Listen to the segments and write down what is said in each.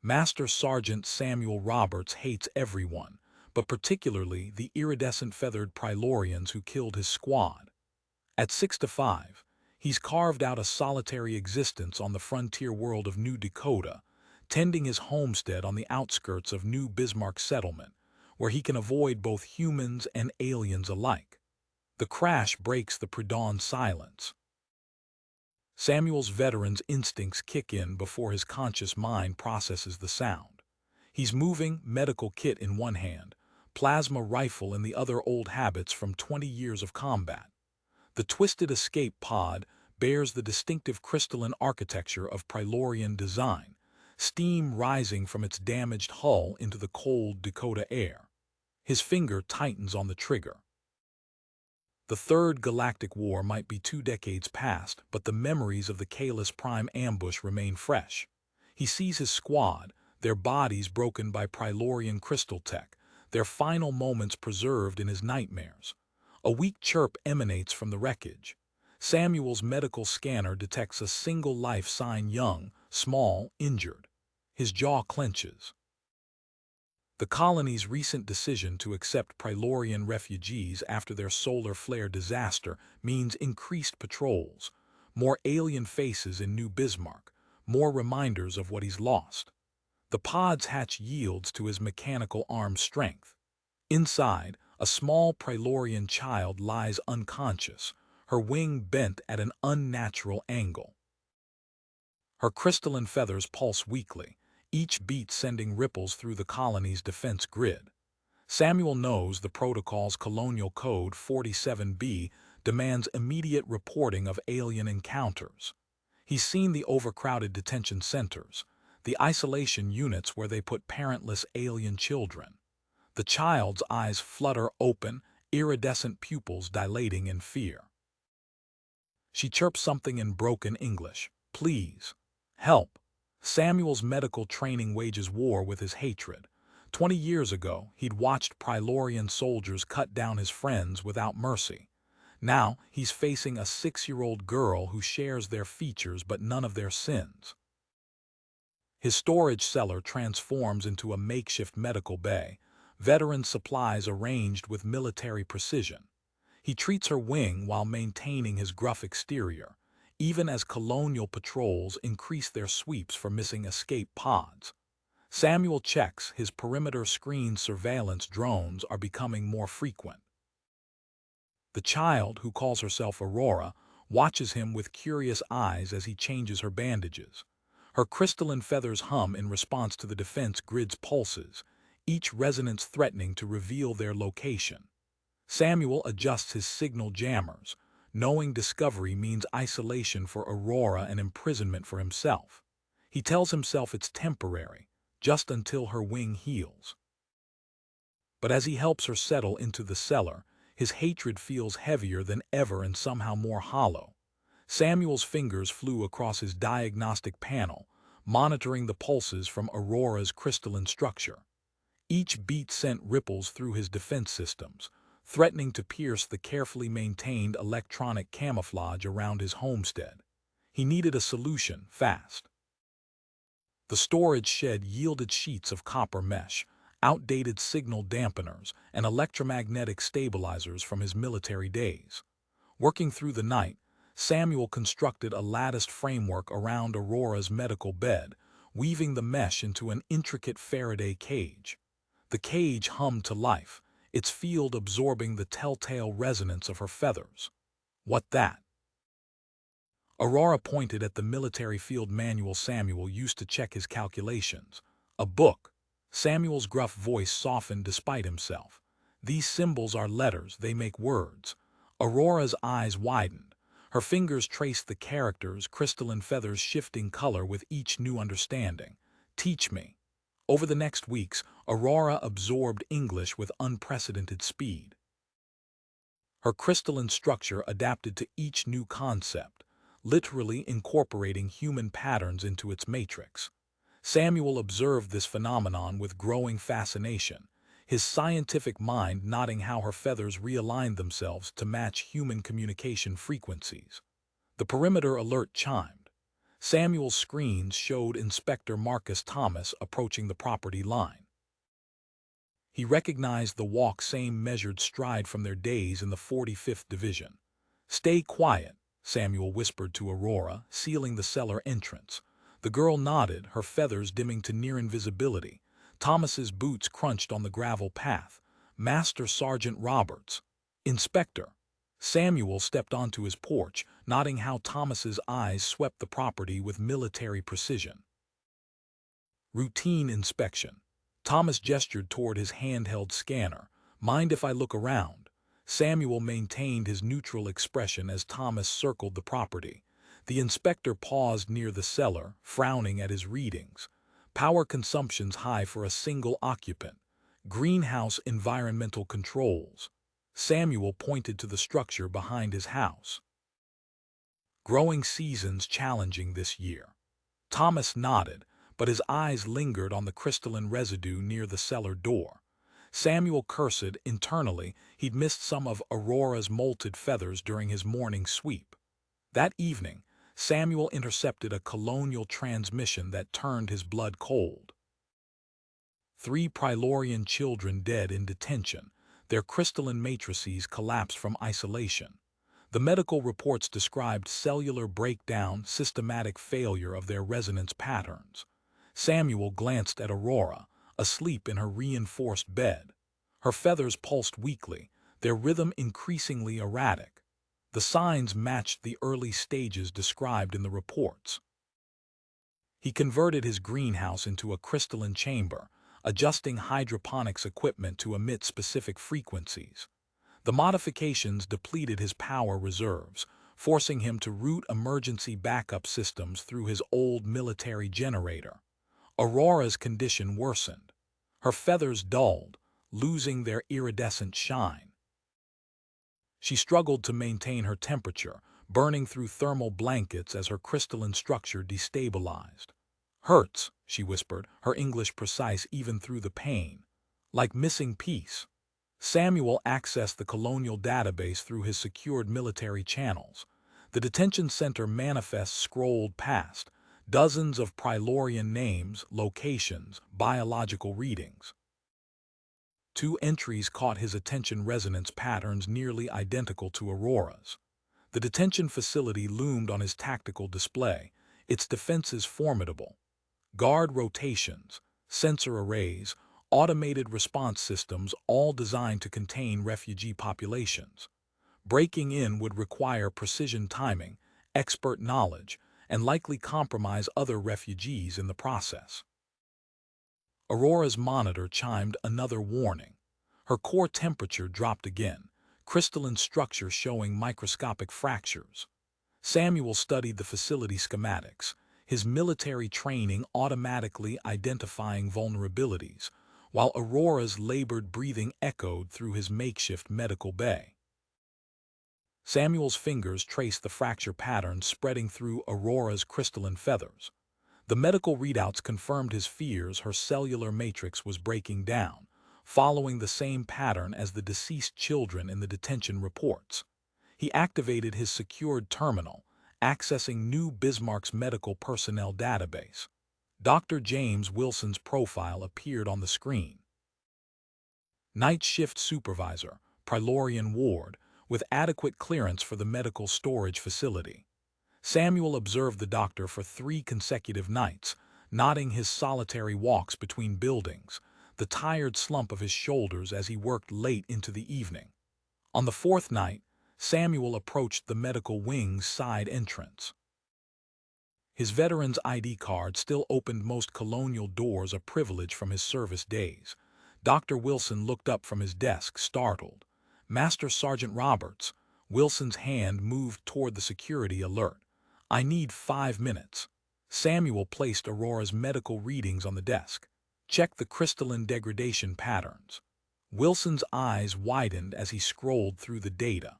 Master Sergeant Samuel Roberts hates everyone, but particularly the iridescent feathered Prilorians who killed his squad. At 6 to 5, he's carved out a solitary existence on the frontier world of New Dakota, tending his homestead on the outskirts of New Bismarck settlement, where he can avoid both humans and aliens alike. The crash breaks the pre-dawn silence. Samuel's veteran's instincts kick in before his conscious mind processes the sound. He's moving, medical kit in one hand, plasma rifle in the other, old habits from 20 years of combat. The twisted escape pod bears the distinctive crystalline architecture of Prilorian design, steam rising from its damaged hull into the cold Dakota air. His finger tightens on the trigger. The Third Galactic War might be 2 decades past, but the memories of the Kalis Prime ambush remain fresh. He sees his squad, their bodies broken by Prilorian crystal tech, their final moments preserved in his nightmares. A weak chirp emanates from the wreckage. Samuel's medical scanner detects a single life sign: young, small, injured. His jaw clenches. The colony's recent decision to accept Prilorian refugees after their solar flare disaster means increased patrols, more alien faces in New Bismarck, more reminders of what he's lost. The pod's hatch yields to his mechanical arm strength. Inside, a small Prilorian child lies unconscious, her wing bent at an unnatural angle. Her crystalline feathers pulse weakly, each beat sending ripples through the colony's defense grid. Samuel knows the protocol's colonial code 47B demands immediate reporting of alien encounters. He's seen the overcrowded detention centers, the isolation units where they put parentless alien children. The child's eyes flutter open, iridescent pupils dilating in fear. She chirps something in broken English. Please. Help. Samuel's medical training wages war with his hatred. 20 years ago, he'd watched Prilorian soldiers cut down his friends without mercy. Now, he's facing a 6-year-old girl who shares their features but none of their sins. His storage cellar transforms into a makeshift medical bay, veteran supplies arranged with military precision. He treats her wing while maintaining his gruff exterior, even as colonial patrols increase their sweeps for missing escape pods. Samuel checks his perimeter screen surveillance drones are becoming more frequent. The child, who calls herself Aurora, watches him with curious eyes as he changes her bandages. Her crystalline feathers hum in response to the defense grid's pulses, each resonance threatening to reveal their location. Samuel adjusts his signal jammers, knowing discovery means isolation for Aurora and imprisonment for himself. He tells himself it's temporary, just until her wing heals. But as he helps her settle into the cellar, his hatred feels heavier than ever and somehow more hollow. Samuel's fingers flew across his diagnostic panel, monitoring the pulses from Aurora's crystalline structure. Each beat sent ripples through his defense systems, threatening to pierce the carefully maintained electronic camouflage around his homestead. He needed a solution, fast. The storage shed yielded sheets of copper mesh, outdated signal dampeners, and electromagnetic stabilizers from his military days. Working through the night, Samuel constructed a latticed framework around Aurora's medical bed, weaving the mesh into an intricate Faraday cage. The cage hummed to life, its field absorbing the telltale resonance of her feathers. What that? Aurora pointed at the military field manual Samuel used to check his calculations. A book. Samuel's gruff voice softened despite himself. These symbols are letters, they make words. Aurora's eyes widened. Her fingers traced the characters, crystalline feathers shifting color with each new understanding. Teach me. Over the next weeks, Aurora absorbed English with unprecedented speed. Her crystalline structure adapted to each new concept, literally incorporating human patterns into its matrix. Samuel observed this phenomenon with growing fascination, his scientific mind noting how her feathers realigned themselves to match human communication frequencies. The perimeter alert chimed. Samuel's screens showed Inspector Marcus Thomas approaching the property line. He recognized the walk same measured stride from their days in the 45th Division. "Stay quiet," Samuel whispered to Aurora, sealing the cellar entrance. The girl nodded, her feathers dimming to near invisibility. Thomas's boots crunched on the gravel path. "Master Sergeant Roberts." "Inspector." Samuel stepped onto his porch, noting how Thomas's eyes swept the property with military precision. Routine inspection. Thomas gestured toward his handheld scanner. "Mind if I look around?" Samuel maintained his neutral expression as Thomas circled the property. The inspector paused near the cellar, frowning at his readings. "Power consumption's high for a single occupant. Greenhouse environmental controls." Samuel pointed to the structure behind his house. "Growing seasons challenging this year." Thomas nodded, but his eyes lingered on the crystalline residue near the cellar door. Samuel cursed internally. He'd missed some of Aurora's molted feathers during his morning sweep. That evening, Samuel intercepted a colonial transmission that turned his blood cold. 3 Prylorian children dead in detention. Their crystalline matrices collapsed from isolation. The medical reports described cellular breakdown, systematic failure of their resonance patterns. Samuel glanced at Aurora, asleep in her reinforced bed. Her feathers pulsed weakly, their rhythm increasingly erratic. The signs matched the early stages described in the reports. He converted his greenhouse into a crystalline chamber, adjusting hydroponics equipment to emit specific frequencies. The modifications depleted his power reserves, forcing him to route emergency backup systems through his old military generator. Aurora's condition worsened. Her feathers dulled, losing their iridescent shine. She struggled to maintain her temperature, burning through thermal blankets as her crystalline structure destabilized. "Hurts," she whispered, her English precise even through the pain. "Like missing piece." Samuel accessed the colonial database through his secured military channels. The detention center manifest scrolled past, dozens of Prylorian names, locations, biological readings. 2 entries caught his attention: resonance patterns nearly identical to Aurora's. The detention facility loomed on his tactical display, its defenses formidable. Guard rotations, sensor arrays, automated response systems, all designed to contain refugee populations. Breaking in would require precision timing, expert knowledge, and likely compromise other refugees in the process. Aurora's monitor chimed another warning. Her core temperature dropped again, crystalline structure showing microscopic fractures. Samuel studied the facility schematics, his military training automatically identifying vulnerabilities, while Aurora's labored breathing echoed through his makeshift medical bay. Samuel's fingers traced the fracture patterns spreading through Aurora's crystalline feathers. The medical readouts confirmed his fears: her cellular matrix was breaking down, following the same pattern as the deceased children in the detention reports. He activated his secured terminal, accessing New Bismarck's medical personnel database. Dr. James Wilson's profile appeared on the screen. Night shift supervisor, Prylorian ward, with adequate clearance for the medical storage facility. Samuel observed the doctor for 3 consecutive nights, nodding his solitary walks between buildings, the tired slump of his shoulders as he worked late into the evening. On the 4th night, Samuel approached the medical wing's side entrance. His veteran's ID card still opened most colonial doors, a privilege from his service days. Dr. Wilson looked up from his desk, startled. "Master Sergeant Roberts." Wilson's hand moved toward the security alert. "I need 5 minutes." Samuel placed Aurora's medical readings on the desk. "Check the crystalline degradation patterns." Wilson's eyes widened as he scrolled through the data.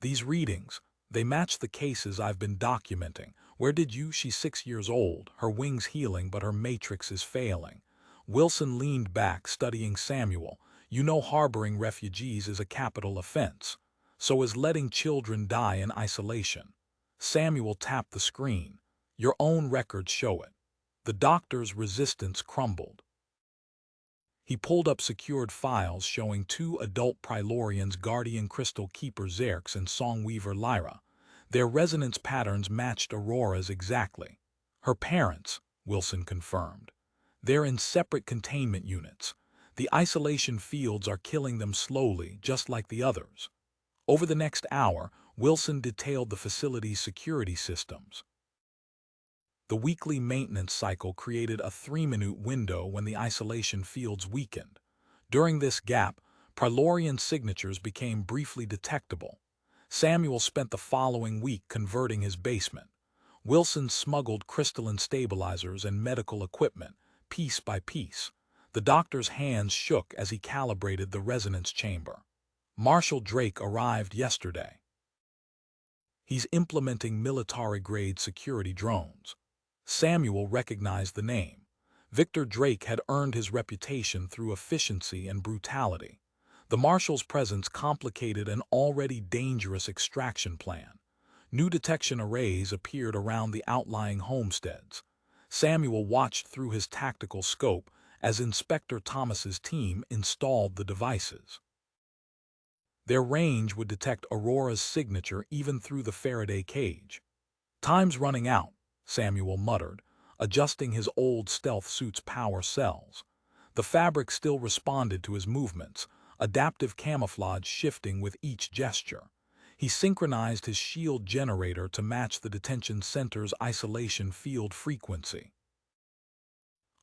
"These readings, they match the cases I've been documenting. Where did you?" She's 6 years old, her wings healing, but her matrix is failing. Wilson leaned back, studying Samuel. "You know harboring refugees is a capital offense. So is letting children die in isolation." Samuel tapped the screen. Your own records show it. The doctor's resistance crumbled. He pulled up secured files showing two adult Prylorians, Guardian Crystal Keeper Xerx and Songweaver Lyra. Their resonance patterns matched Aurora's exactly. Her parents, Wilson confirmed. They're in separate containment units. The isolation fields are killing them slowly, just like the others. Over the next hour, Wilson detailed the facility's security systems. The weekly maintenance cycle created a 3-minute window when the isolation fields weakened. During this gap, Prylorian signatures became briefly detectable. Samuel spent the following week converting his basement. Wilson smuggled crystalline stabilizers and medical equipment, piece by piece. The doctor's hands shook as he calibrated the resonance chamber. Marshal Drake arrived yesterday. He's implementing military-grade security drones. Samuel recognized the name. Victor Drake had earned his reputation through efficiency and brutality. The Marshal's presence complicated an already dangerous extraction plan. New detection arrays appeared around the outlying homesteads. Samuel watched through his tactical scope as Inspector Thomas's team installed the devices. Their range would detect Aurora's signature even through the Faraday cage. Time's running out, Samuel muttered, adjusting his old stealth suit's power cells. The fabric still responded to his movements, adaptive camouflage shifting with each gesture. He synchronized his shield generator to match the detention center's isolation field frequency.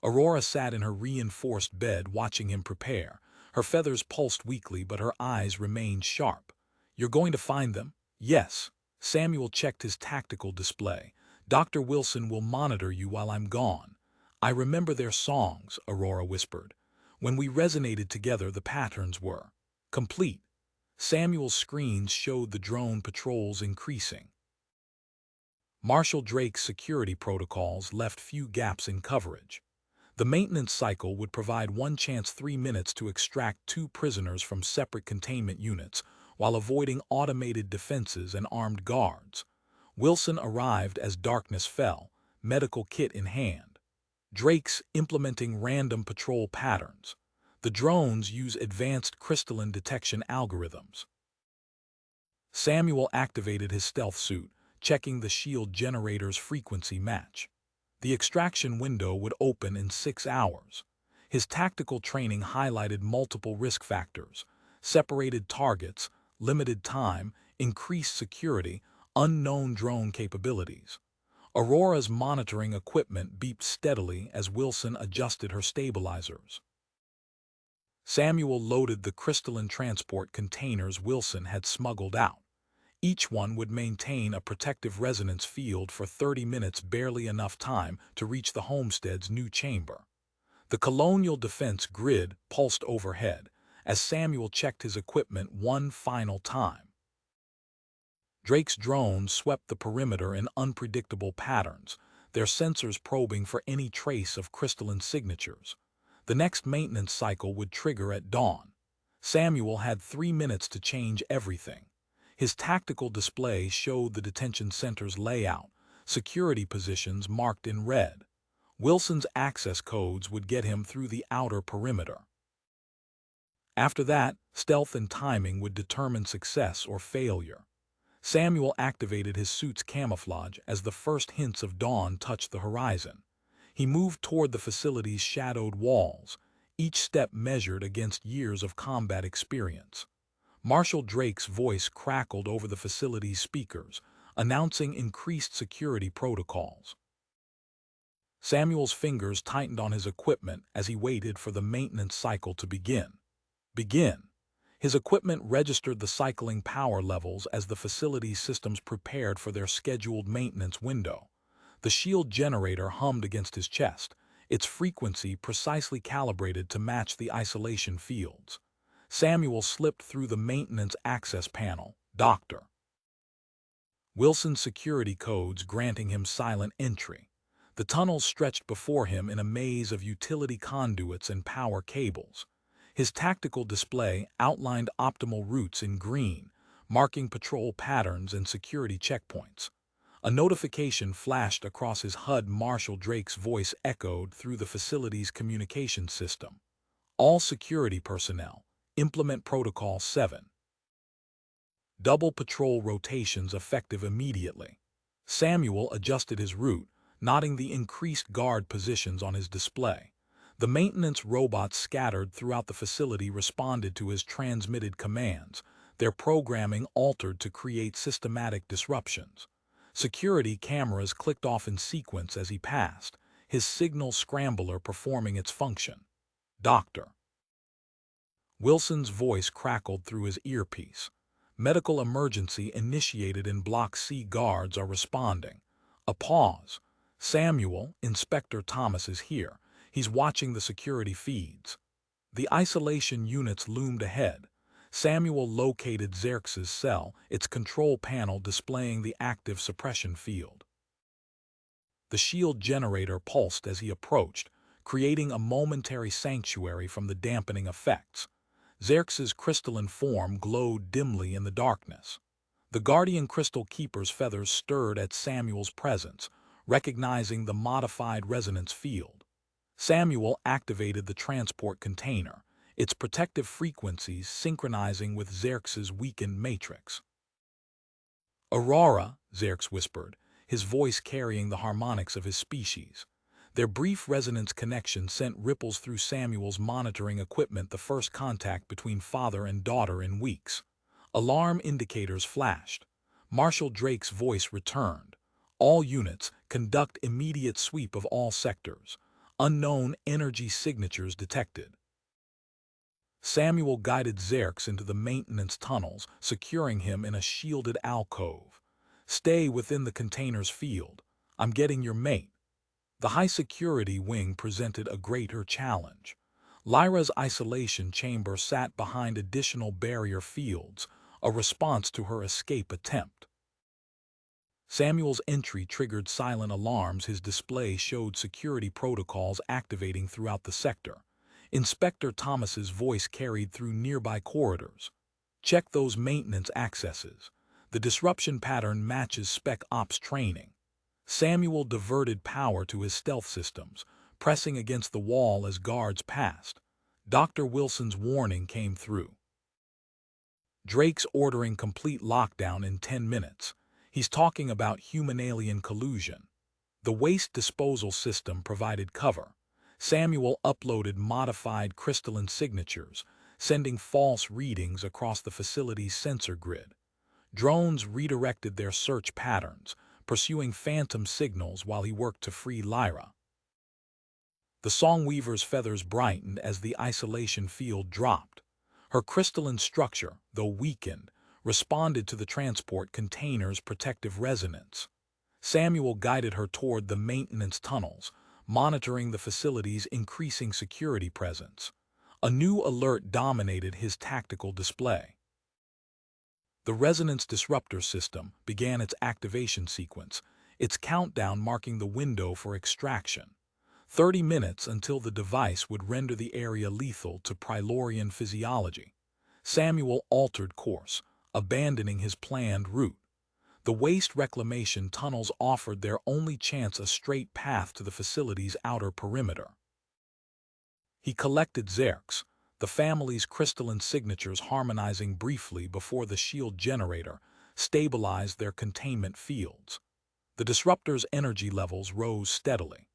Aurora sat in her reinforced bed watching him prepare. Her feathers pulsed weakly, but her eyes remained sharp. You're going to find them? Yes. Samuel checked his tactical display. Dr. Wilson will monitor you while I'm gone. I remember their songs, Aurora whispered. When we resonated together, the patterns were complete. Samuel's screens showed the drone patrols increasing. Marshal Drake's security protocols left few gaps in coverage. The maintenance cycle would provide one chance 3 minutes to extract 2 prisoners from separate containment units while avoiding automated defenses and armed guards. Wilson arrived as darkness fell, medical kit in hand. Drake's implementing random patrol patterns. The drones use advanced crystalline detection algorithms. Samuel activated his stealth suit, checking the shield generator's frequency match. The extraction window would open in 6 hours. His tactical training highlighted multiple risk factors: separated targets, limited time, increased security, unknown drone capabilities. Aurora's monitoring equipment beeped steadily as Wilson adjusted her stabilizers. Samuel loaded the crystalline transport containers Wilson had smuggled out. Each one would maintain a protective resonance field for 30 minutes, barely enough time to reach the homestead's new chamber. The colonial defense grid pulsed overhead as Samuel checked his equipment one final time. Drake's drones swept the perimeter in unpredictable patterns, their sensors probing for any trace of crystalline signatures. The next maintenance cycle would trigger at dawn. Samuel had 3 minutes to change everything. His tactical display showed the detention center's layout, security positions marked in red. Wilson's access codes would get him through the outer perimeter. After that, stealth and timing would determine success or failure. Samuel activated his suit's camouflage as the first hints of dawn touched the horizon. He moved toward the facility's shadowed walls, each step measured against years of combat experience. Marshal Drake's voice crackled over the facility's speakers, announcing increased security protocols. Samuel's fingers tightened on his equipment as he waited for the maintenance cycle to begin. His equipment registered the cycling power levels as the facility's systems prepared for their scheduled maintenance window. The shield generator hummed against his chest, its frequency precisely calibrated to match the isolation fields. Samuel slipped through the maintenance access panel. Dr. Wilson's security codes granting him silent entry. The tunnels stretched before him in a maze of utility conduits and power cables. His tactical display outlined optimal routes in green, marking patrol patterns and security checkpoints. A notification flashed across his HUD. Marshal Drake's voice echoed through the facility's communication system. All security personnel, implement Protocol 7. Double patrol rotations effective immediately. Samuel adjusted his route, noting the increased guard positions on his display. The maintenance robots scattered throughout the facility responded to his transmitted commands, their programming altered to create systematic disruptions. Security cameras clicked off in sequence as he passed, his signal scrambler performing its function. Doctor. Wilson's voice crackled through his earpiece. Medical emergency initiated in Block C. Guards are responding. A pause. Samuel, Inspector Thomas is here. He's watching the security feeds. The isolation units loomed ahead. Samuel located Xerxes' cell, its control panel displaying the active suppression field. The shield generator pulsed as he approached, creating a momentary sanctuary from the dampening effects. Xerxes' crystalline form glowed dimly in the darkness. The guardian crystal keeper's feathers stirred at Samuel's presence, recognizing the modified resonance field. Samuel activated the transport container, its protective frequencies synchronizing with Xerxes' weakened matrix. "Aurora," Xerx whispered, his voice carrying the harmonics of his species. Their brief resonance connection sent ripples through Samuel's monitoring equipment, the first contact between father and daughter in weeks. Alarm indicators flashed. Marshal Drake's voice returned. "All units, conduct immediate sweep of all sectors. Unknown energy signatures detected." Samuel guided Xerx into the maintenance tunnels, securing him in a shielded alcove. "Stay within the container's field. I'm getting your mate." The high-security wing presented a greater challenge. Lyra's isolation chamber sat behind additional barrier fields, a response to her escape attempt. Samuel's entry triggered silent alarms. His display showed security protocols activating throughout the sector. Inspector Thomas's voice carried through nearby corridors. "Check those maintenance accesses. The disruption pattern matches Spec Ops training." Samuel diverted power to his stealth systems, pressing against the wall as guards passed. Dr. Wilson's warning came through. "Drake's ordering complete lockdown in 10 minutes. He's talking about human-alien collusion." The waste disposal system provided cover. Samuel uploaded modified crystalline signatures, sending false readings across the facility's sensor grid. Drones redirected their search patterns, pursuing phantom signals while he worked to free Lyra. The Songweaver's feathers brightened as the isolation field dropped. Her crystalline structure, though weakened, responded to the transport container's protective resonance. Samuel guided her toward the maintenance tunnels, monitoring the facility's increasing security presence. A new alert dominated his tactical display. The resonance disruptor system began its activation sequence, its countdown marking the window for extraction. 30 minutes until the device would render the area lethal to Prylorian physiology. Samuel altered course, abandoning his planned route. The waste reclamation tunnels offered their only chance, a straight path to the facility's outer perimeter. He collected Xerx, the family's crystalline signatures harmonizing briefly before the shield generator stabilized their containment fields. The disruptor's energy levels rose steadily.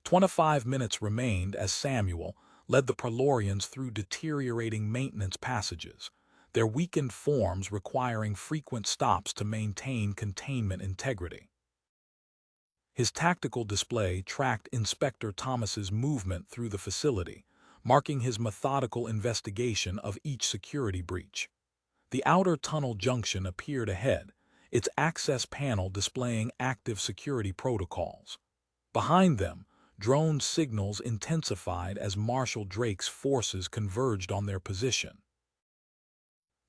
25 minutes remained as Samuel led the Prylorians through deteriorating maintenance passages, their weakened forms requiring frequent stops to maintain containment integrity. His tactical display tracked Inspector Thomas's movement through the facility, marking his methodical investigation of each security breach. The outer tunnel junction appeared ahead, its access panel displaying active security protocols. Behind them, drone signals intensified as Marshal Drake's forces converged on their position.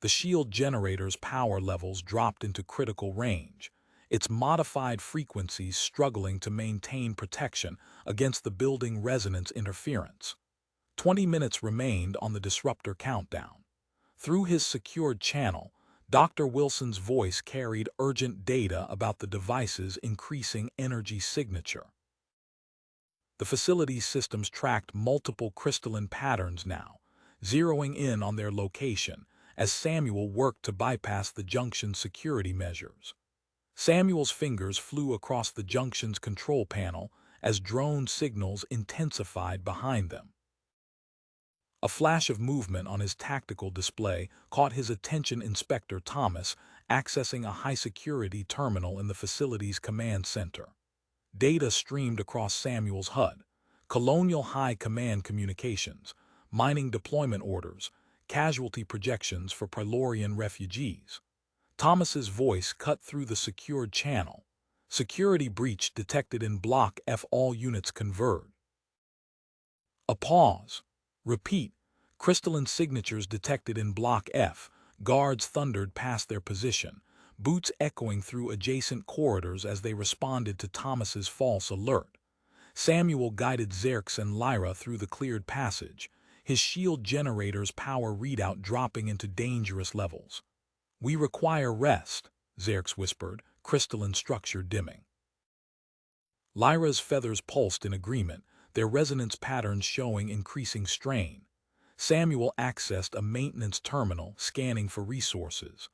The shield generator's power levels dropped into critical range, its modified frequencies struggling to maintain protection against the building resonance interference. 20 minutes remained on the disruptor countdown. Through his secured channel, Dr. Wilson's voice carried urgent data about the device's increasing energy signature. The facility's systems tracked multiple crystalline patterns now, zeroing in on their location as Samuel worked to bypass the junction's security measures. Samuel's fingers flew across the junction's control panel as drone signals intensified behind them. A flash of movement on his tactical display caught his attention. Inspector Thomas, accessing a high-security terminal in the facility's command center. Data streamed across Samuel's HUD, Colonial High Command communications, mining deployment orders, casualty projections for Prylorian refugees. Thomas's voice cut through the secured channel. Security breach detected in Block F. All units converge. A pause. Repeat. Crystalline signatures detected in Block F. Guards thundered past their position, boots echoing through adjacent corridors as they responded to Thomas's false alert. Samuel guided Xerxes and Lyra through the cleared passage, his shield generator's power readout dropping into dangerous levels. "We require rest," Xerxes whispered, crystalline structure dimming. Lyra's feathers pulsed in agreement, their resonance patterns showing increasing strain. Samuel accessed a maintenance terminal, scanning for resources.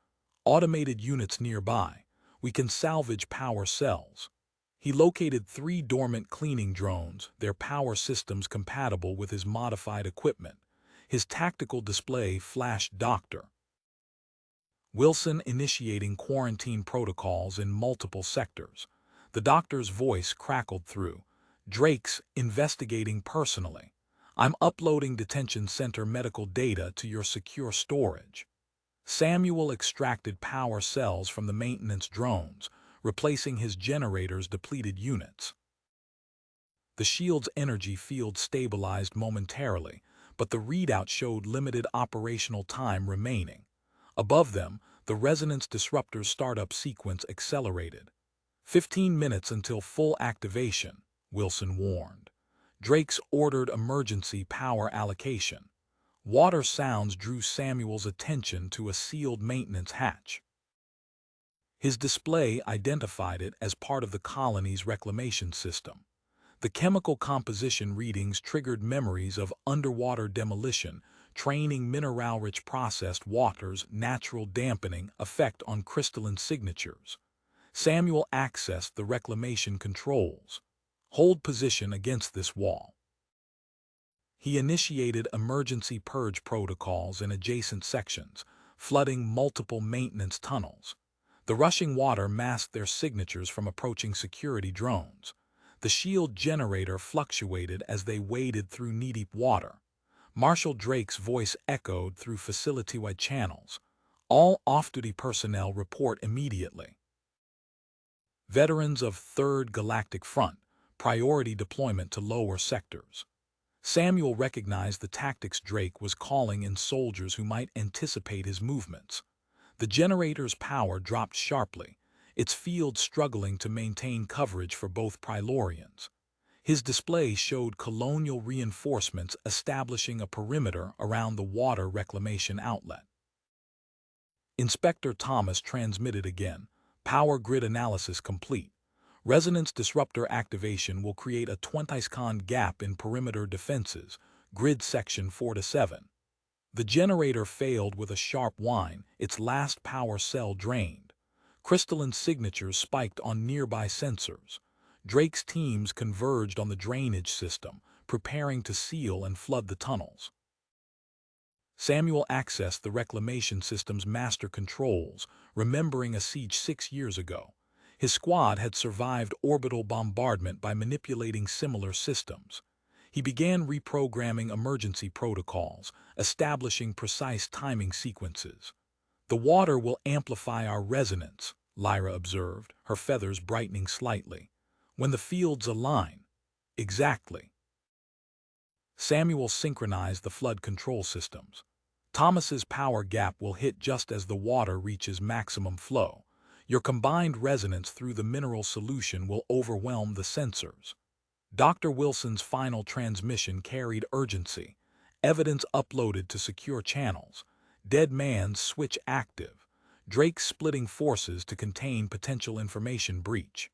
"Automated units nearby. We can salvage power cells." He located 3 dormant cleaning drones, their power systems compatible with his modified equipment. His tactical display flashed Dr. Wilson initiating quarantine protocols in multiple sectors. The doctor's voice crackled through. "Drake's investigating personally. I'm uploading detention center medical data to your secure storage." Samuel extracted power cells from the maintenance drones, replacing his generator's depleted units. The shield's energy field stabilized momentarily, but the readout showed limited operational time remaining. Above them, the resonance disruptor's startup sequence accelerated. 15 minutes until full activation, Wilson warned. Drake's ordered emergency power allocation. Water sounds drew Samuel's attention to a sealed maintenance hatch. His display identified it as part of the colony's reclamation system. The chemical composition readings triggered memories of underwater demolition, training mineral-rich processed water's natural dampening effect on crystalline signatures. Samuel accessed the reclamation controls. "Hold position against this wall." He initiated emergency purge protocols in adjacent sections, flooding multiple maintenance tunnels. The rushing water masked their signatures from approaching security drones. The shield generator fluctuated as they waded through knee-deep water. Marshal Drake's voice echoed through facility-wide channels. "All off-duty personnel report immediately." Veterans of 3rd Galactic Front, priority deployment to lower sectors. Samuel recognized the tactics. Drake was calling in soldiers who might anticipate his movements. The generator's power dropped sharply, its field struggling to maintain coverage for both Prylorians. His display showed colonial reinforcements establishing a perimeter around the water reclamation outlet. Inspector Thomas transmitted again. "Power grid analysis complete. Resonance disruptor activation will create a 20-second gap in perimeter defenses, grid section 4 to 7. The generator failed with a sharp whine, its last power cell drained. Crystalline signatures spiked on nearby sensors. Drake's teams converged on the drainage system, preparing to seal and flood the tunnels. Samuel accessed the reclamation system's master controls, remembering a siege 6 years ago. His squad had survived orbital bombardment by manipulating similar systems. He began reprogramming emergency protocols, establishing precise timing sequences. "The water will amplify our resonance," Lyra observed, her feathers brightening slightly. "When the fields align." "Exactly." Samuel synchronized the flood control systems. "Thomas's power gap will hit just as the water reaches maximum flow. Your combined resonance through the mineral solution will overwhelm the sensors." Dr. Wilson's final transmission carried urgency. "Evidence uploaded to secure channels. Dead man's switch active. Drake splitting forces to contain potential information breach.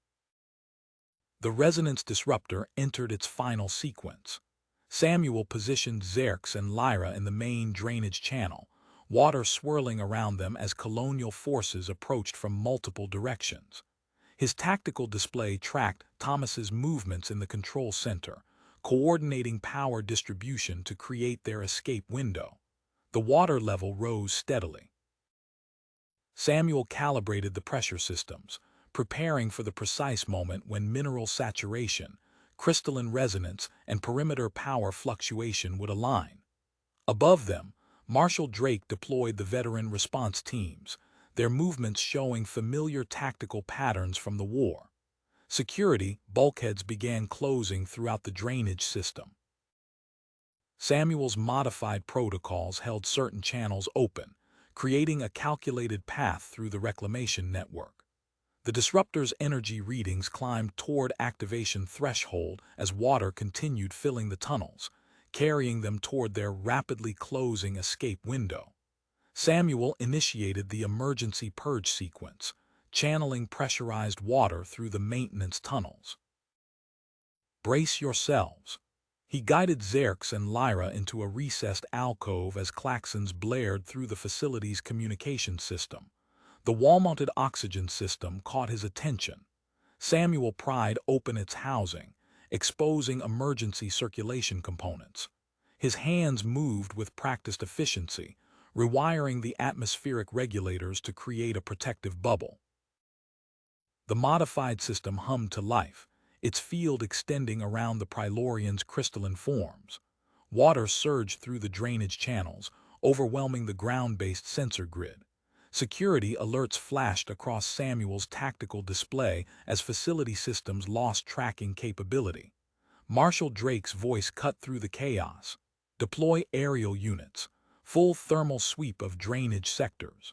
The resonance disruptor entered its final sequence. Samuel positioned Xerxes and Lyra in the main drainage channel, water swirling around them as colonial forces approached from multiple directions. His tactical display tracked Thomas's movements in the control center, coordinating power distribution to create their escape window. The water level rose steadily. Samuel calibrated the pressure systems, preparing for the precise moment when mineral saturation, crystalline resonance, and perimeter power fluctuation would align. Above them, Marshal Drake deployed the veteran response teams, their movements showing familiar tactical patterns from the war. Security bulkheads began closing throughout the drainage system. Samuel's modified protocols held certain channels open, creating a calculated path through the reclamation network. The disruptor's energy readings climbed toward activation threshold as water continued filling the tunnels, carrying them toward their rapidly closing escape window. Samuel initiated the emergency purge sequence, channeling pressurized water through the maintenance tunnels. Brace yourselves. He guided Xerxes and Lyra into a recessed alcove as klaxons blared through the facility's communication system. The wall-mounted oxygen system caught his attention. Samuel pried open its housing, exposing emergency circulation components. His hands moved with practiced efficiency, rewiring the atmospheric regulators to create a protective bubble. The modified system hummed to life, its field extending around the Prilorian's crystalline forms. Water surged through the drainage channels, overwhelming the ground-based sensor grid. Security alerts flashed across Samuel's tactical display as facility systems lost tracking capability. Marshal Drake's voice cut through the chaos. Deploy aerial units. Full thermal sweep of drainage sectors.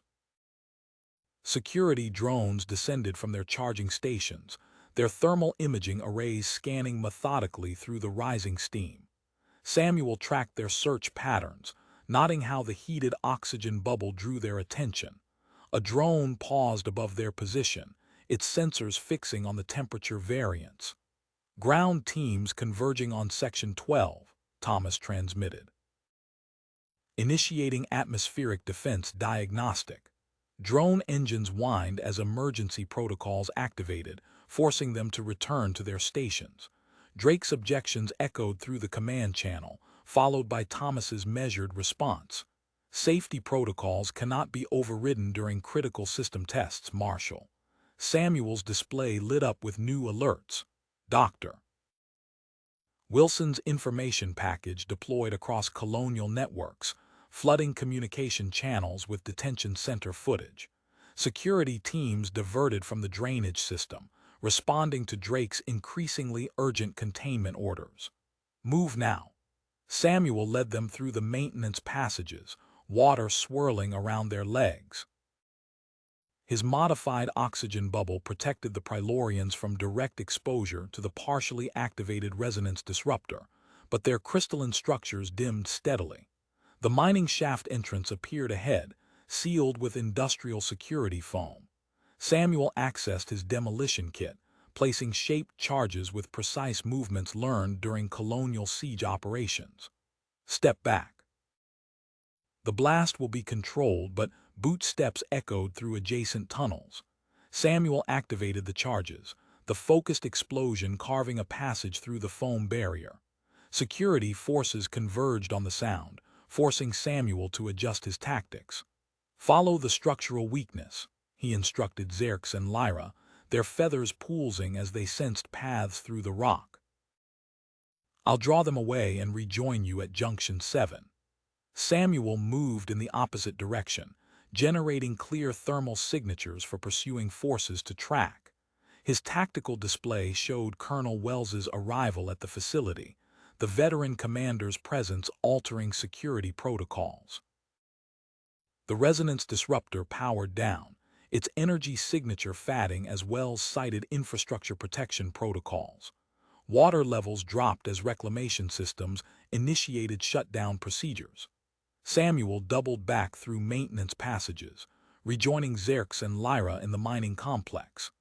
Security drones descended from their charging stations, their thermal imaging arrays scanning methodically through the rising steam. Samuel tracked their search patterns, noting how the heated oxygen bubble drew their attention. A drone paused above their position, its sensors fixing on the temperature variance. Ground teams converging on Section 12, Thomas transmitted. Initiating atmospheric defense diagnostic. Drone engines whined as emergency protocols activated, forcing them to return to their stations. Drake's objections echoed through the command channel, followed by Thomas's measured response. Safety protocols cannot be overridden during critical system tests, Marshal. Samuel's display lit up with new alerts. Dr. Wilson's information package deployed across colonial networks, flooding communication channels with detention center footage. Security teams diverted from the drainage system, responding to Drake's increasingly urgent containment orders. Move now. Samuel led them through the maintenance passages, water swirling around their legs. His modified oxygen bubble protected the Prilorians from direct exposure to the partially activated resonance disruptor, but their crystalline structures dimmed steadily. The mining shaft entrance appeared ahead, sealed with industrial security foam. Samuel accessed his demolition kit, placing shaped charges with precise movements learned during colonial siege operations. Step back. The blast will be controlled, but boot steps echoed through adjacent tunnels. Samuel activated the charges, the focused explosion carving a passage through the foam barrier. Security forces converged on the sound, forcing Samuel to adjust his tactics. Follow the structural weakness, he instructed Xerxes and Lyra, their feathers poolsing as they sensed paths through the rock. I'll draw them away and rejoin you at Junction 7. Samuel moved in the opposite direction, generating clear thermal signatures for pursuing forces to track. His tactical display showed Colonel Wells's arrival at the facility, the veteran commander's presence altering security protocols. The resonance disruptor powered down, its energy signature fading as Wells cited infrastructure protection protocols. Water levels dropped as reclamation systems initiated shutdown procedures. Samuel doubled back through maintenance passages, rejoining Xerxes and Lyra in the mining complex.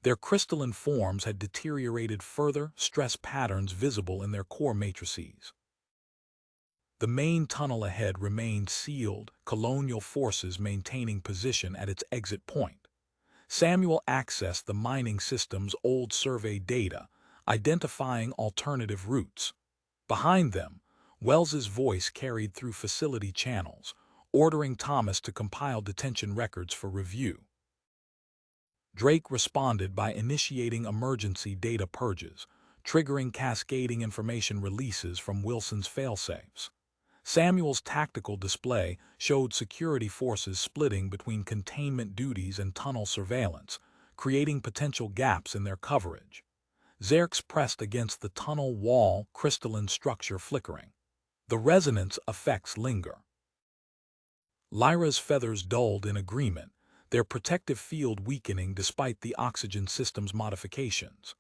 Their crystalline forms had deteriorated further, stress patterns visible in their core matrices. The main tunnel ahead remained sealed, colonial forces maintaining position at its exit point. Samuel accessed the mining system's old survey data, identifying alternative routes. Behind them, Wells's voice carried through facility channels, ordering Thomas to compile detention records for review. Drake responded by initiating emergency data purges, triggering cascading information releases from Wilson's failsafes. Samuel's tactical display showed security forces splitting between containment duties and tunnel surveillance, creating potential gaps in their coverage. Xerxes pressed against the tunnel wall, crystalline structure flickering. The resonance effects linger. Lyra's feathers dulled in agreement, their protective field weakening despite the oxygen system's modifications.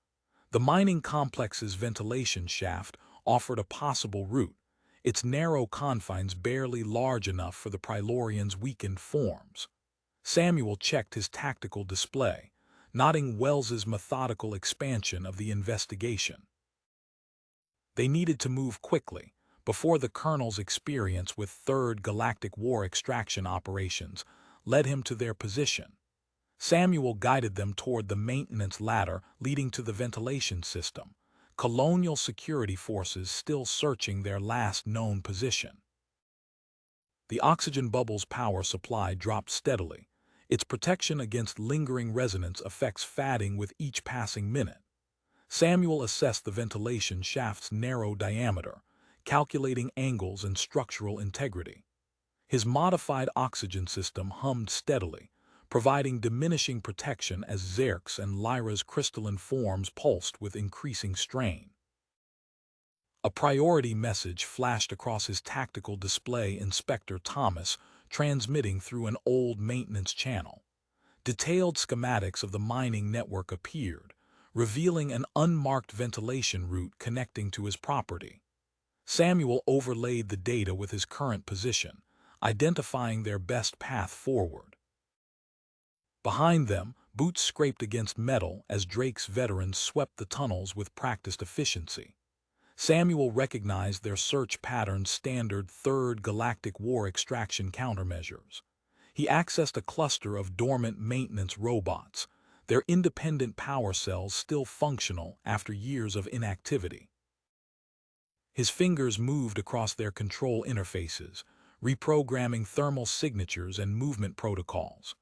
The mining complex's ventilation shaft offered a possible route, its narrow confines barely large enough for the Prilorians' weakened forms. Samuel checked his tactical display, noting Wells's methodical expansion of the investigation. They needed to move quickly, before the Colonel's experience with Third Galactic War extraction operations led him to their position. Samuel guided them toward the maintenance ladder leading to the ventilation system, colonial security forces still searching their last known position. The oxygen bubble's power supply dropped steadily, its protection against lingering resonance effects fading with each passing minute. Samuel assessed the ventilation shaft's narrow diameter, calculating angles and structural integrity. His modified oxygen system hummed steadily, providing diminishing protection as Xerxes and Lyra's crystalline forms pulsed with increasing strain. A priority message flashed across his tactical display, Inspector Thomas, transmitting through an old maintenance channel. Detailed schematics of the mining network appeared, revealing an unmarked ventilation route connecting to his property. Samuel overlaid the data with his current position, identifying their best path forward. Behind them, boots scraped against metal as Drake's veterans swept the tunnels with practiced efficiency. Samuel recognized their search pattern's standard Third Galactic War extraction countermeasures. He accessed a cluster of dormant maintenance robots, their independent power cells still functional after years of inactivity. His fingers moved across their control interfaces, reprogramming thermal signatures and movement protocols.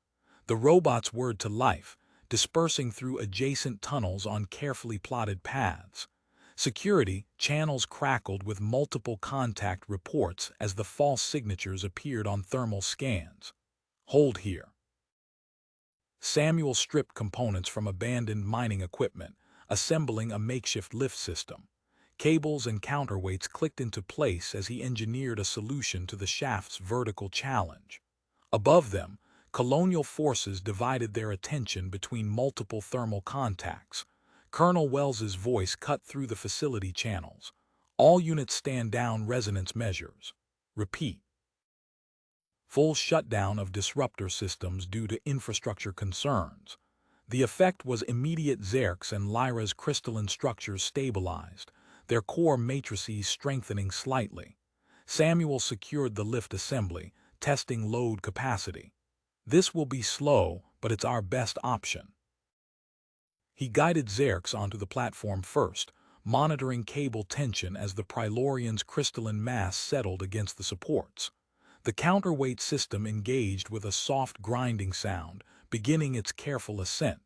The robots whirred to life, dispersing through adjacent tunnels on carefully plotted paths. Security channels crackled with multiple contact reports as the false signatures appeared on thermal scans. Hold here. Samuel stripped components from abandoned mining equipment, assembling a makeshift lift system. Cables and counterweights clicked into place as he engineered a solution to the shaft's vertical challenge. Above them, colonial forces divided their attention between multiple thermal contacts. Colonel Wells's voice cut through the facility channels. All units stand down resonance measures. Repeat. Full shutdown of disruptor systems due to infrastructure concerns. The effect was immediate. Xerxes and Lyra's crystalline structures stabilized, their core matrices strengthening slightly. Samuel secured the lift assembly, testing load capacity. This will be slow, but it's our best option. He guided Xerxes onto the platform first, monitoring cable tension as the Prilorian's crystalline mass settled against the supports. The counterweight system engaged with a soft grinding sound, beginning its careful ascent.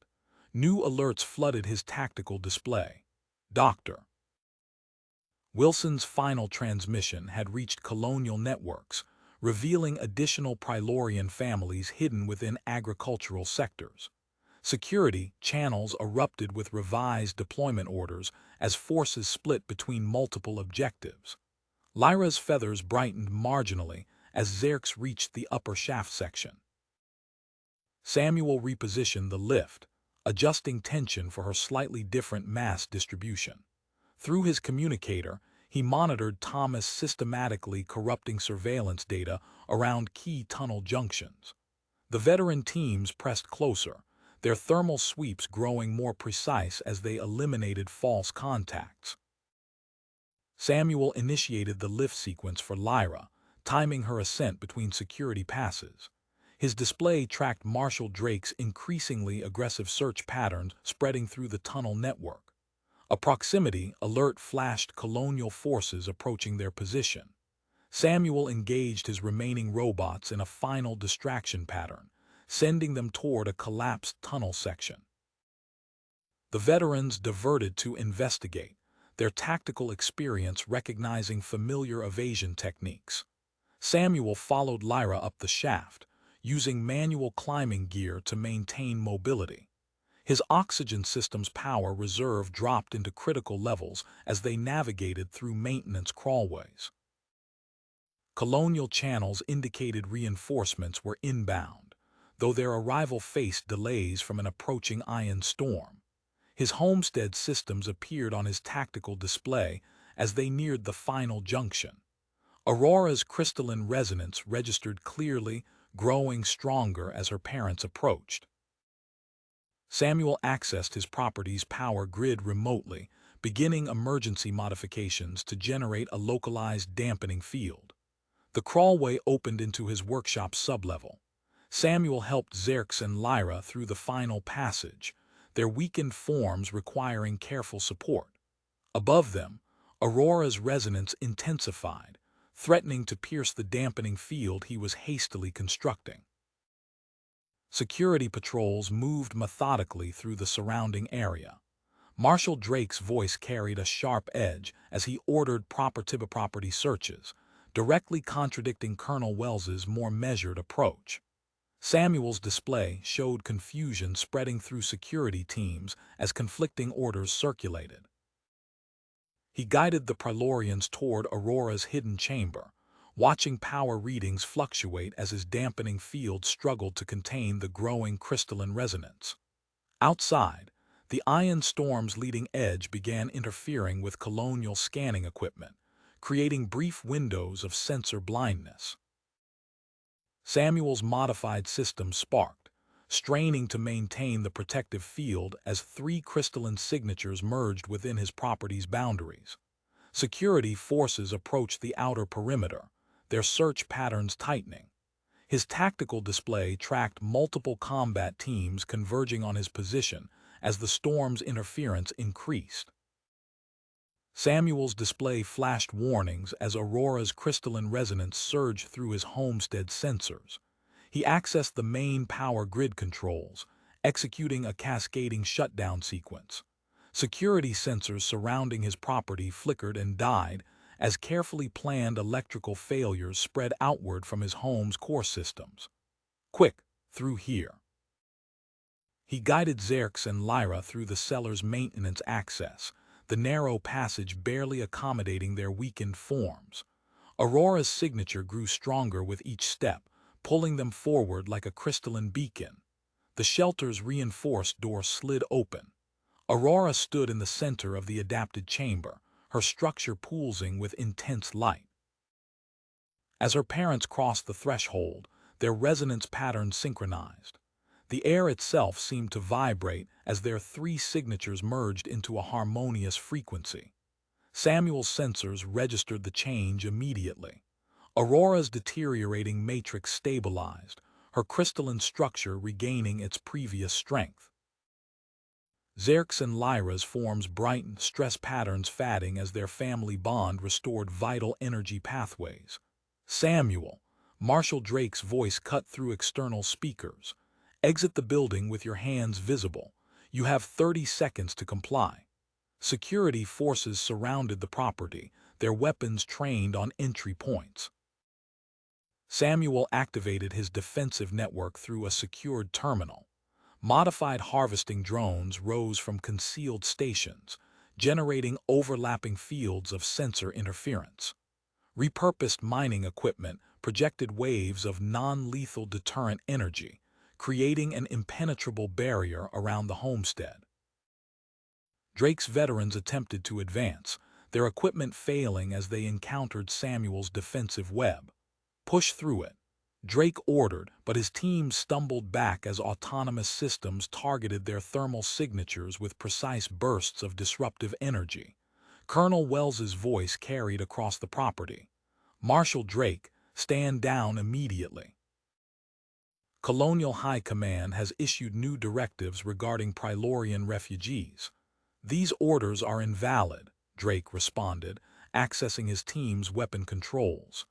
New alerts flooded his tactical display. Dr. Wilson's final transmission had reached colonial networks, revealing additional Prilorian families hidden within agricultural sectors. Security channels erupted with revised deployment orders as forces split between multiple objectives. Lyra's feathers brightened marginally as Xerxes reached the upper shaft section. Samuel repositioned the lift, adjusting tension for her slightly different mass distribution. Through his communicator, he monitored Thomas systematically corrupting surveillance data around key tunnel junctions. The veteran teams pressed closer, their thermal sweeps growing more precise as they eliminated false contacts. Samuel initiated the lift sequence for Lyra, timing her ascent between security passes. His display tracked Marshal Drake's increasingly aggressive search patterns spreading through the tunnel network. A proximity alert flashed colonial forces approaching their position. Samuel engaged his remaining robots in a final distraction pattern, sending them toward a collapsed tunnel section. The veterans diverted to investigate, their tactical experience recognizing familiar evasion techniques. Samuel followed Lyra up the shaft, using manual climbing gear to maintain mobility. His oxygen system's power reserve dropped into critical levels as they navigated through maintenance crawlways. Colonial channels indicated reinforcements were inbound, though their arrival faced delays from an approaching ion storm. His homestead systems appeared on his tactical display as they neared the final junction. Aurora's crystalline resonance registered clearly, growing stronger as her parents approached. Samuel accessed his property's power grid remotely, beginning emergency modifications to generate a localized dampening field. The crawlway opened into his workshop sublevel. Samuel helped Xerx and Lyra through the final passage, their weakened forms requiring careful support. Above them, Aurora's resonance intensified, threatening to pierce the dampening field he was hastily constructing. Security patrols moved methodically through the surrounding area. Marshal Drake's voice carried a sharp edge as he ordered property searches, directly contradicting Colonel Wells's more measured approach. Samuel's display showed confusion spreading through security teams as conflicting orders circulated. He guided the Prylorians toward Aurora's hidden chamber, watching power readings fluctuate as his dampening field struggled to contain the growing crystalline resonance. Outside, the ion storm's leading edge began interfering with colonial scanning equipment, creating brief windows of sensor blindness. Samuel's modified system sparked, straining to maintain the protective field as 3 crystalline signatures merged within his property's boundaries. Security forces approached the outer perimeter, their search patterns tightening. His tactical display tracked multiple combat teams converging on his position as the storm's interference increased. Samuel's display flashed warnings as Aurora's crystalline resonance surged through his homestead sensors. He accessed the main power grid controls, executing a cascading shutdown sequence. Security sensors surrounding his property flickered and died as carefully planned electrical failures spread outward from his home's core systems. Quick, through here. He guided Xerx and Lyra through the cellar's maintenance access, the narrow passage barely accommodating their weakened forms. Aurora's signature grew stronger with each step, pulling them forward like a crystalline beacon. The shelter's reinforced door slid open. Aurora stood in the center of the adapted chamber, her structure pulsing with intense light. As her parents crossed the threshold, their resonance patterns synchronized. The air itself seemed to vibrate as their 3 signatures merged into a harmonious frequency. Samuel's sensors registered the change immediately. Aurora's deteriorating matrix stabilized, her crystalline structure regaining its previous strength. Xerx and Lyra's forms brightened, stress patterns fading as their family bond restored vital energy pathways. Samuel, Marshal Drake's voice cut through external speakers. Exit the building with your hands visible. You have 30 seconds to comply. Security forces surrounded the property, their weapons trained on entry points. Samuel activated his defensive network through a secured terminal. Modified harvesting drones rose from concealed stations, generating overlapping fields of sensor interference. Repurposed mining equipment projected waves of non-lethal deterrent energy, creating an impenetrable barrier around the homestead. Drake's veterans attempted to advance, their equipment failing as they encountered Samuel's defensive web. Push through it. Drake ordered, but his team stumbled back as autonomous systems targeted their thermal signatures with precise bursts of disruptive energy. Colonel Wells's voice carried across the property. "Marshal Drake, stand down immediately. Colonial High Command has issued new directives regarding Prylorian refugees. These orders are invalid," Drake responded, accessing his team's weapon controls.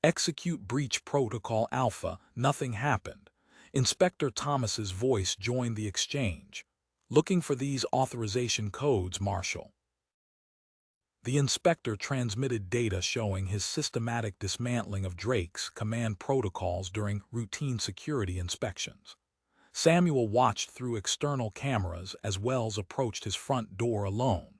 "Execute breach protocol Alpha." Nothing happened. Inspector Thomas's voice joined the exchange. "Looking for these authorization codes, Marshal." The inspector transmitted data showing his systematic dismantling of Drake's command protocols during routine security inspections. Samuel watched through external cameras as Wells approached his front door alone.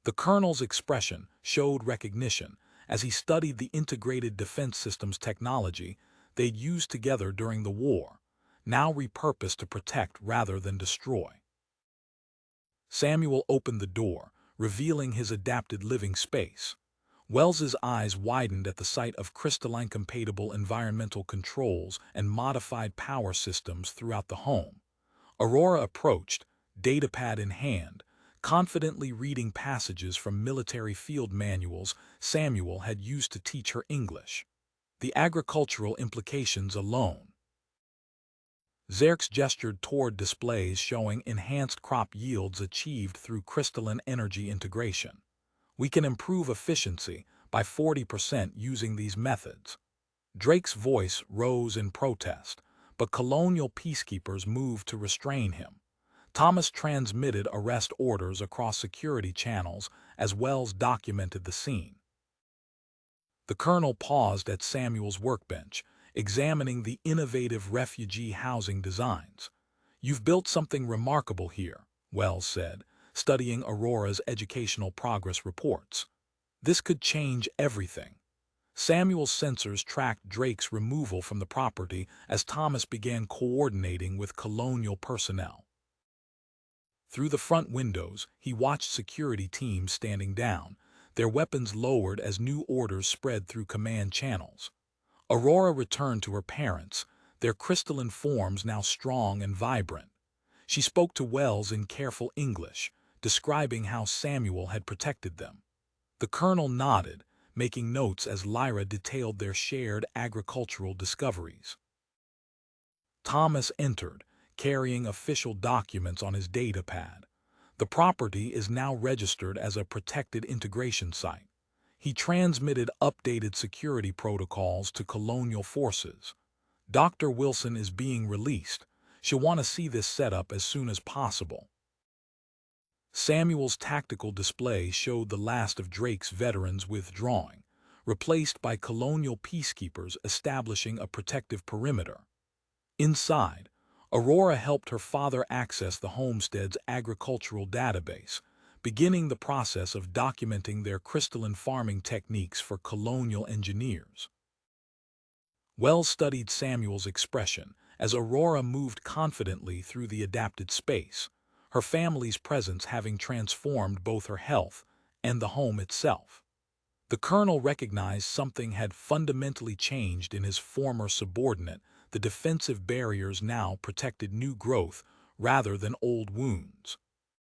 The colonel's expression showed recognition as he studied the integrated defense systems technology they'd used together during the war, now repurposed to protect rather than destroy. Samuel opened the door, revealing his adapted living space. Wells's eyes widened at the sight of crystalline-compatible environmental controls and modified power systems throughout the home. Aurora approached, datapad in hand, confidently reading passages from military field manuals Samuel had used to teach her English. The agricultural implications alone. Xerxes gestured toward displays showing enhanced crop yields achieved through crystalline energy integration. "We can improve efficiency by 40% using these methods." Drake's voice rose in protest, but colonial peacekeepers moved to restrain him. Thomas transmitted arrest orders across security channels as Wells documented the scene. The colonel paused at Samuel's workbench, examining the innovative refugee housing designs. "You've built something remarkable here," Wells said, studying Aurora's educational progress reports. "This could change everything." Samuel's sensors tracked Drake's removal from the property as Thomas began coordinating with colonial personnel. Through the front windows, he watched security teams standing down, their weapons lowered as new orders spread through command channels. Aurora returned to her parents, their crystalline forms now strong and vibrant. She spoke to Wells in careful English, describing how Samuel had protected them. The colonel nodded, making notes as Lyra detailed their shared agricultural discoveries. Thomas entered, carrying official documents on his datapad. The property is now registered as a protected integration site. He transmitted updated security protocols to colonial forces. "Dr. Wilson is being released. She'll want to see this setup as soon as possible." Samuel's tactical display showed the last of Drake's veterans withdrawing, replaced by colonial peacekeepers establishing a protective perimeter. Inside, Aurora helped her father access the homestead's agricultural database, beginning the process of documenting their crystalline farming techniques for colonial engineers. Wells studied Samuel's expression as Aurora moved confidently through the adapted space, her family's presence having transformed both her health and the home itself. The colonel recognized something had fundamentally changed in his former subordinate. The defensive barriers now protected new growth rather than old wounds.